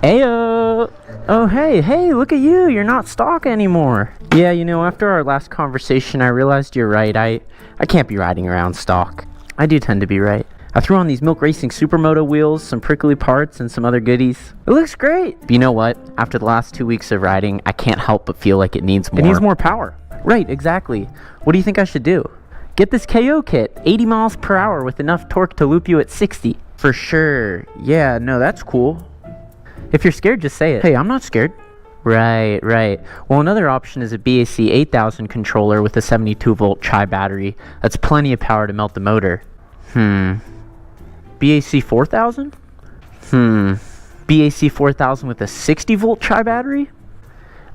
Ayo! Oh, hey, look at you. You're not stock anymore. Yeah, you know, after our last conversation, I realized you're right. I can't be riding around stock. I do tend to be right. I threw on these Milk Racing Supermoto wheels, some prickly parts, and some other goodies. It looks great. But you know what? After the last 2 weeks of riding, I can't help but feel like it needs more. It needs more power. Right, exactly. What do you think I should do? Get this KO kit, 80 miles per hour with enough torque to loop you at 60. For sure. Yeah, no, that's cool. If you're scared, just say it. Hey, I'm not scared. Right. Well, another option is a BAC 8000 controller with a 72-volt Chi battery. That's plenty of power to melt the motor. BAC 4000? BAC 4000 with a 60-volt Chi battery?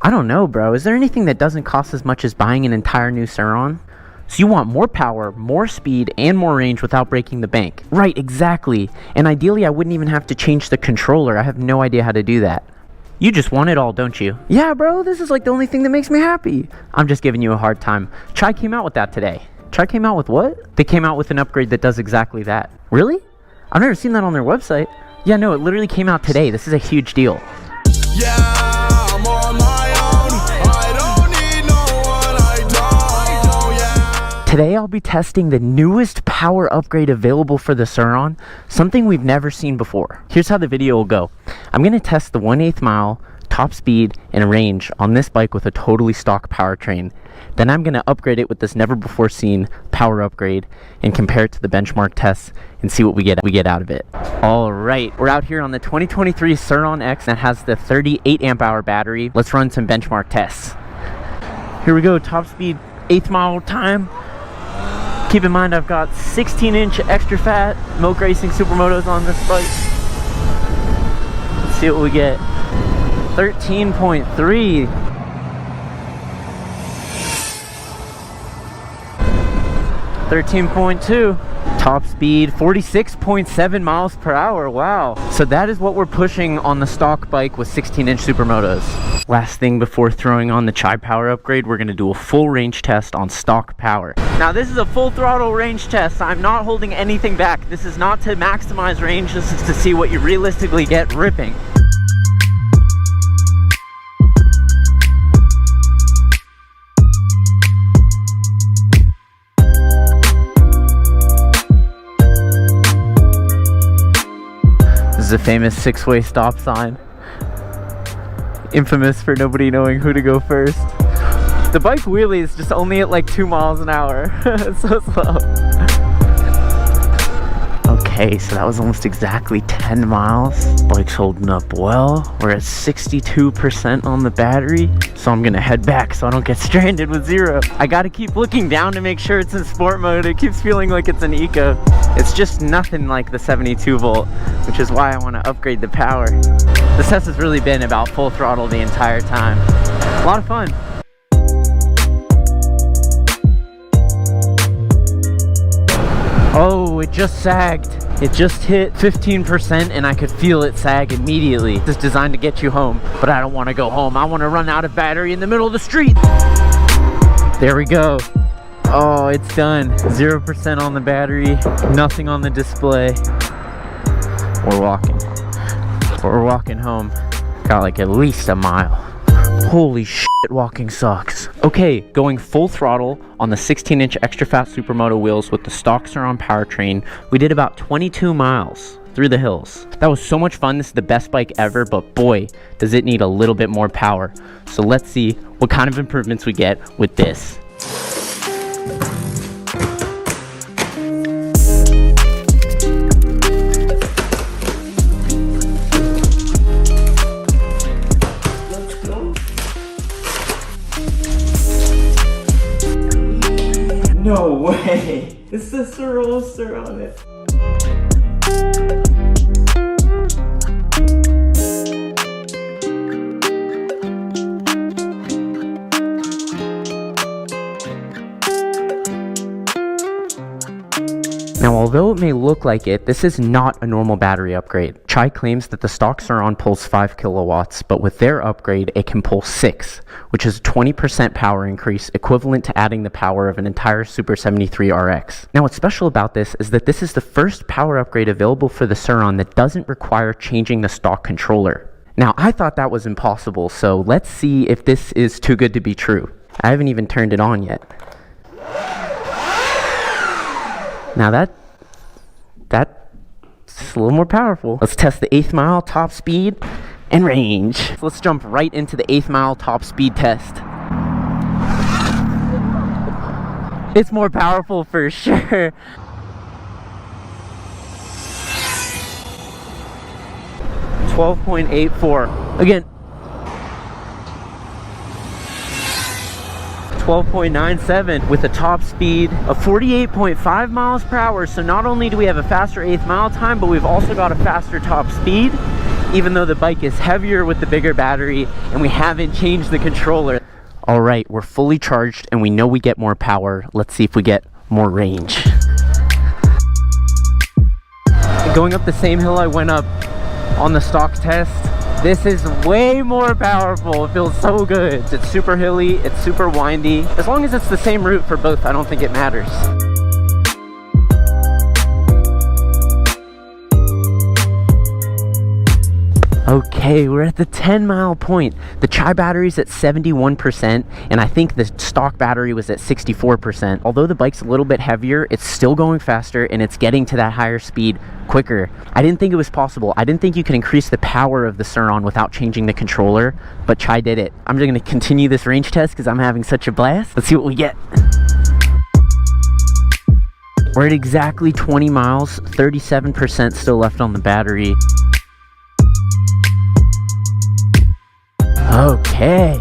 I don't know, bro. Is there anything that doesn't cost as much as buying an entire new Surron? So you want more power, more speed, and more range without breaking the bank. Right, exactly. And ideally, I wouldn't even have to change the controller. I have no idea how to do that. You just want it all, don't you? Yeah, bro, this is like the only thing that makes me happy. I'm just giving you a hard time. Chi came out with that today. Chi came out with what? They came out with an upgrade that does exactly that. Really? I've never seen that on their website. Yeah, no, it literally came out today. This is a huge deal. Yeah, I'm on my own. I don't need no one, I don't, yeah. Today I'll be testing the newest power upgrade available for the Surron, something we've never seen before. Here's how the video will go. I'm going to test the 1/8 mile, top speed, and range on this bike with a totally stock powertrain. Then I'm going to upgrade it with this never before seen power upgrade and compare it to the benchmark tests and see what we get out of it. All right, we're out here on the 2023 Surron X that has the 38 amp hour battery. Let's run some benchmark tests. Here we go, top speed, 1/8 mile time. Keep in mind I've got 16-inch extra fat Milk Racing Supermotos on this bike. Let's see what we get. 13.3. 13.2. Top speed 46.7 miles per hour. Wow. So that is what we're pushing on the stock bike with 16-inch Supermotos. Last thing before throwing on the Chi power upgrade, we're going to do a full range test on stock power. Now this is a full throttle range test. I'm not holding anything back. This is not to maximize range. This is to see what you realistically get ripping. This is a famous 6-way stop sign. Infamous for nobody knowing who to go first. The bike wheelie is just only at like 2 miles an hour. It's so slow. Okay, so that was almost exactly 10 miles. Bike's holding up well. We're at 62% on the battery. So I'm gonna head back so I don't get stranded with 0. I gotta keep looking down to make sure it's in sport mode. It keeps feeling like it's an eco. It's just nothing like the 72 volt, which is why I wanna upgrade the power. This test has really been about full throttle the entire time. A lot of fun. Oh, it just sagged. It just hit 15% and I could feel it sag immediately. It's designed to get you home, but I don't want to go home. I want to run out of battery in the middle of the street. There we go. Oh, it's done. 0% on the battery, nothing on the display. We're walking home. Got like at least a mile. Holy shit, walking sucks. Okay, going full throttle on the 16-inch extra fat Supermoto wheels with the stock Surron powertrain, we did about 22 miles through the hills. That was so much fun. This is the best bike ever, but boy, does it need a little bit more power. So let's see what kind of improvements we get with this. No way! It's the Sur Ronster on it. Now, although it may look like it, this is not a normal battery upgrade. Chi claims that the stock Surron pulls 5 kilowatts, but with their upgrade, it can pull 6, which is a 20% power increase, equivalent to adding the power of an entire Super 73 RX. Now, what's special about this is that this is the first power upgrade available for the Surron that doesn't require changing the stock controller. Now, I thought that was impossible, so let's see if this is too good to be true. I haven't even turned it on yet. Now that's a little more powerful. Let's test the 8th mile top speed and range. Let's jump right into the 8th mile top speed test. It's more powerful for sure. .84. Again. 12.97 with a top speed of 48.5 miles per hour. So not only do we have a faster 8th mile time, but we've also got a faster top speed, even though the bike is heavier with the bigger battery and we haven't changed the controller. All right, we're fully charged and we know we get more power. Let's see if we get more range. Going up the same hill I went up on the stock test, this is way more powerful. It feels so good. It's super hilly, it's super windy. As long as it's the same route for both, I don't think it matters. Okay, we're at the 10-mile point. The Chai battery's at 71%, and I think the stock battery was at 64%. Although the bike's a little bit heavier, it's still going faster, and it's getting to that higher speed quicker. I didn't think it was possible. I didn't think you could increase the power of the Surron without changing the controller, but Chai did it. I'm just gonna continue this range test because I'm having such a blast. Let's see what we get. We're at exactly 20 miles, 37% still left on the battery. Okay,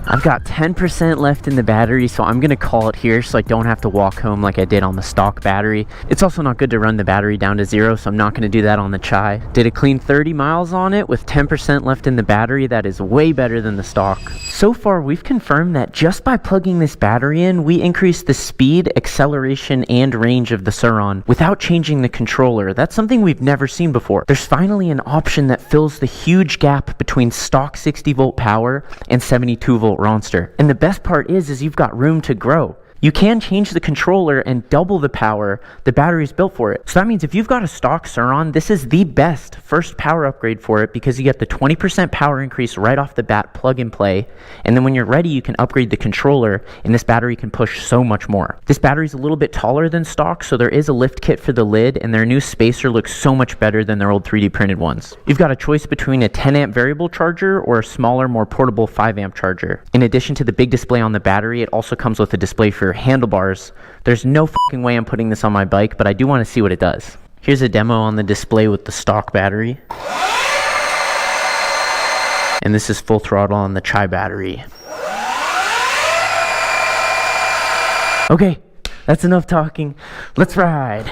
I've got 10% left in the battery, so I'm gonna call it here so I don't have to walk home like I did on the stock battery. It's also not good to run the battery down to 0, so I'm not gonna do that on the Chai. Did a clean 30 miles on it with 10% left in the battery. That is way better than the stock. So far, we've confirmed that just by plugging this battery in, we increase the speed, acceleration, and range of the Surron without changing the controller. That's something we've never seen before. There's finally an option that fills the huge gap between stock 60-volt power and 72-volt Ronster. And the best part is you've got room to grow. You can change the controller and double the power the battery is built for it. So that means if you've got a stock Surron, this is the best first power upgrade for it because you get the 20% power increase right off the bat, plug and play. And then when you're ready, you can upgrade the controller and this battery can push so much more. This battery is a little bit taller than stock, so there is a lift kit for the lid, and their new spacer looks so much better than their old 3D printed ones. You've got a choice between a 10 amp variable charger or a smaller, more portable 5 amp charger. In addition to the big display on the battery, it also comes with a display for handlebars. There's no fucking way I'm putting this on my bike, but I do want to see what it does. Here's a demo on the display with the stock battery. And this is full throttle on the Chai battery. Okay, that's enough talking. Let's ride.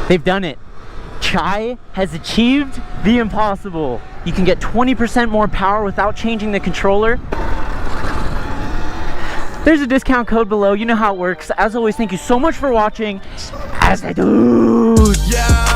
They've done it. Chai has achieved the impossible. You can get 20% more power without changing the controller. There's a discount code below. You know how it works. As always, thank you so much for watching. As I do. Yeah.